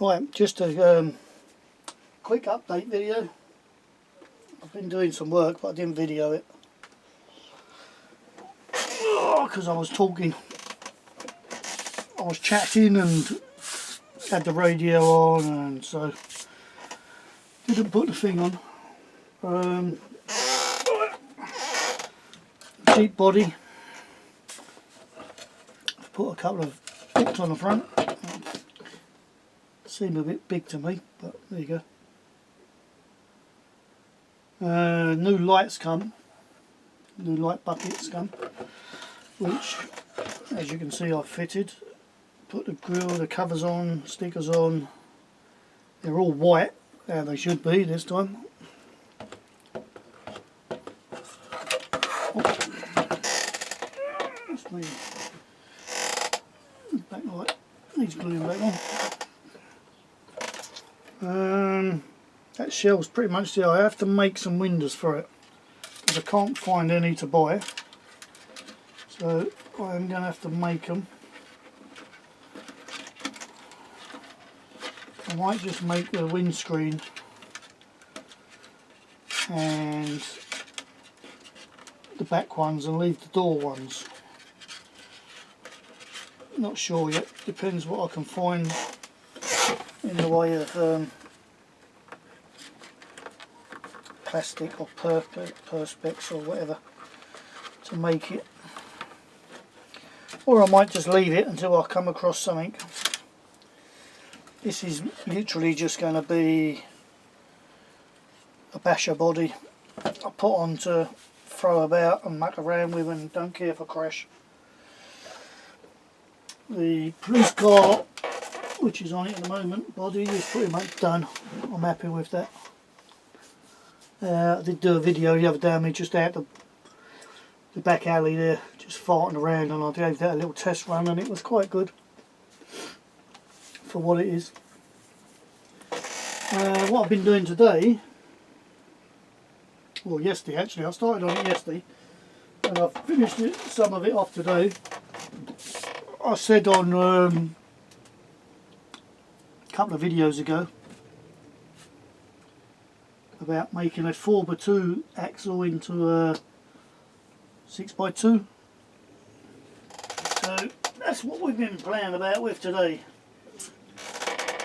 Right, just a quick update video. I've been doing some work, but I didn't video it because I was talking. I was chatting and had the radio on, and so didn't put the thing on. Jeep Body. I've put a couple of hooks on the front. Seem a bit big to me, but there you go. New lights come. New light buckets come, which, as you can see, I've fitted. Put the grill, the covers on, stickers on. They're all white, how they should be this time. That's me. Backlight needs gluing back on. That shell's pretty much there. I have to make some windows for it because I can't find any to buy, so I'm going to have to make them. I might just make the windscreen and the back ones and leave the door ones. Not sure yet, depends what I can find in the way of plastic or perspex or whatever to make it, or I might just leave it until I come across something. This is literally just going to be a basher body I put on to throw about and muck around with and don't care if I crash. The police car, which is on it at the moment, body is pretty much done. I'm happy with that. I did do a video the other day of me just out the back alley there, just farting around, and I gave that a little test run and it was quite good for what it is. What I've been doing today, well yesterday actually, I started on it yesterday and I've finished some of it off today. I said on a couple of videos ago about making a 4x2 axle into a 6x2. So that's what we've been playing about with today.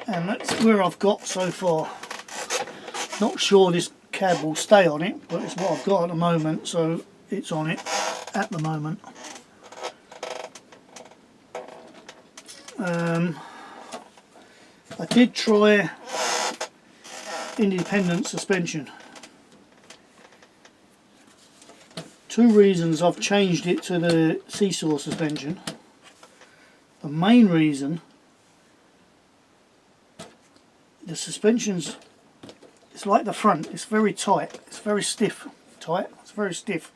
And that's where I've got so far. Not sure this cab will stay on it, but it's what I've got at the moment, so it's on it at the moment. I did try independent suspension. Two reasons I've changed it to the seesaw suspension. The main reason, the suspension's, it's like the front, it's very tight, it's very stiff, it's very stiff.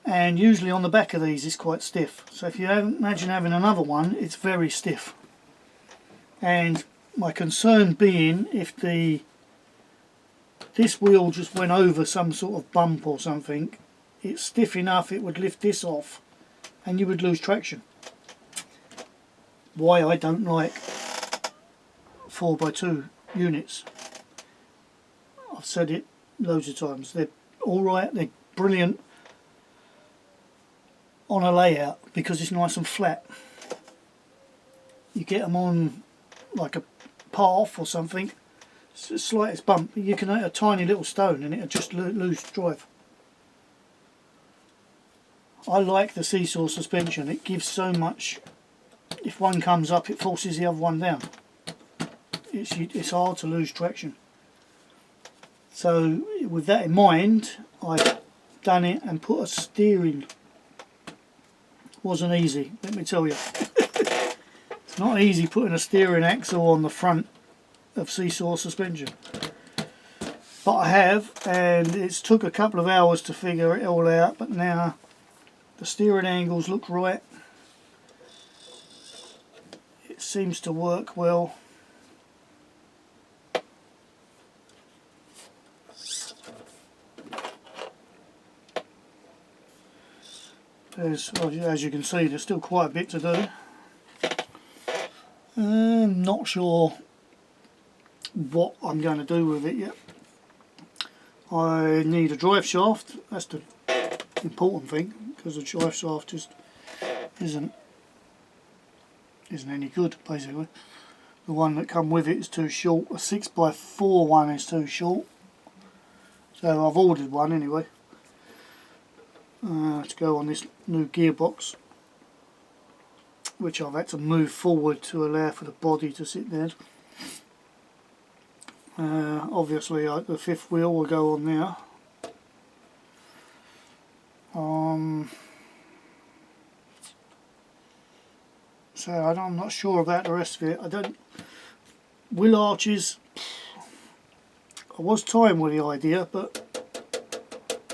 And usually on the back of these it's quite stiff. So if you imagine having another one, it's very stiff. And my concern being, if this wheel just went over some sort of bump or something, it's stiff enough it would lift this off and you would lose traction. Why I don't like 4x2 units. I've said it loads of times. They're alright, they're brilliant on a layout because it's nice and flat. You get them on like a path or something, it's the slightest bump, you can hit a tiny little stone and it'll just lose drive. I like the seesaw suspension, it gives so much. If one comes up it forces the other one down. It's hard to lose traction. So with that in mind, I've done it and put a steering. Wasn't easy, let me tell you. It's not easy putting a steering axle on the front of seesaw suspension. But I have, and it's took a couple of hours to figure it all out, but now the steering angles look right. It seems to work well. Well, as you can see, there's still quite a bit to do. not sure what I'm going to do with it yet. I need a drive shaft, that's the important thing, because the drive shaft just isn't any good basically. The one that come with it is too short, a 6x4 one is too short, so I've ordered one anyway to go on this new gearbox, which I've had to move forward to allow for the body to sit there. Obviously the fifth wheel will go on there. So I'm not sure about the rest of it. Wheel arches, I was toying with the idea, but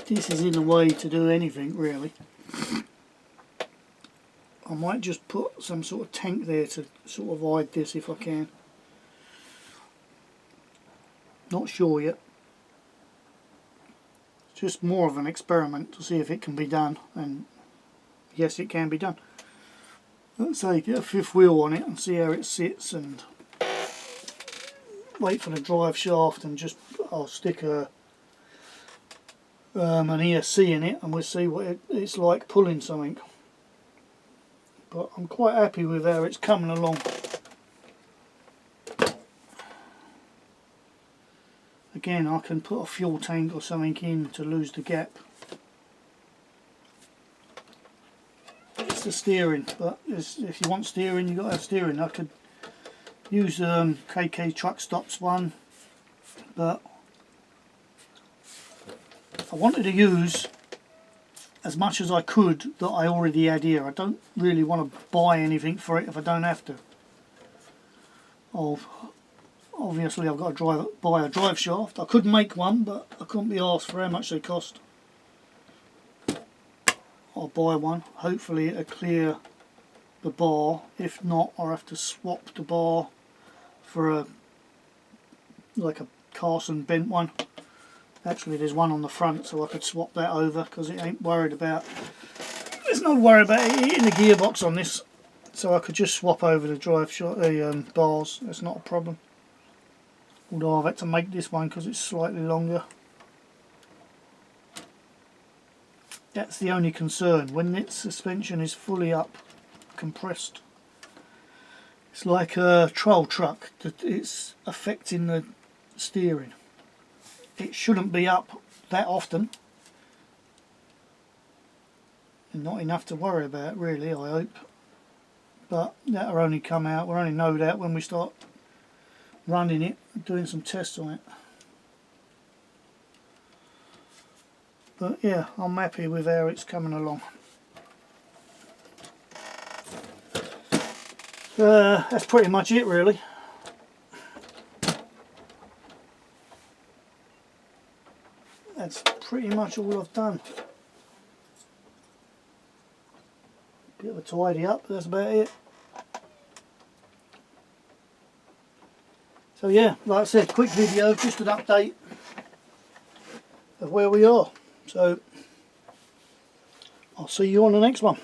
this is in the way to do anything really. I might just put some sort of tank there to sort of hide this if I can. Not sure yet. It's just more of an experiment to see if it can be done, and yes, it can be done. Let's say get a fifth wheel on it and see how it sits, and wait for the drive shaft, and just I'll stick an ESC in it and we'll see what it's like pulling something. But I'm quite happy with how it's coming along. Again, I can put a fuel tank or something in to lose the gap. It's the steering, but if you want steering, you've got to have steering. I could use KK Truck Stops one, but I wanted to use as much as I could that I already had here. I don't really want to buy anything for it if I don't have to. Obviously I've got to buy a drive shaft. I could make one, but I couldn't be asked for how much they cost. I'll buy one. Hopefully it'll clear the bar. If not, I'll have to swap the bar for like a Carson bent one. Actually there's one on the front, so I could swap that over, because it ain't worried about, there's no worry about it hitting the gearbox on this, so I could just swap over the drive shaft, the bars. That's not a problem. Although I've had to make this one because it's slightly longer. That's the only concern, when its suspension is fully up, compressed. It's like a trail truck, that it's affecting the steering. It shouldn't be up that often, and not enough to worry about really, I hope. But that'll only come out, we'll only know that when we start running it and doing some tests on it. But yeah, I'm happy with how it's coming along. That's pretty much it really. That's pretty much all I've done. Bit of a tidy up, that's about it. So yeah, like I said, quick video, just an update of where we are. So I'll see you on the next one.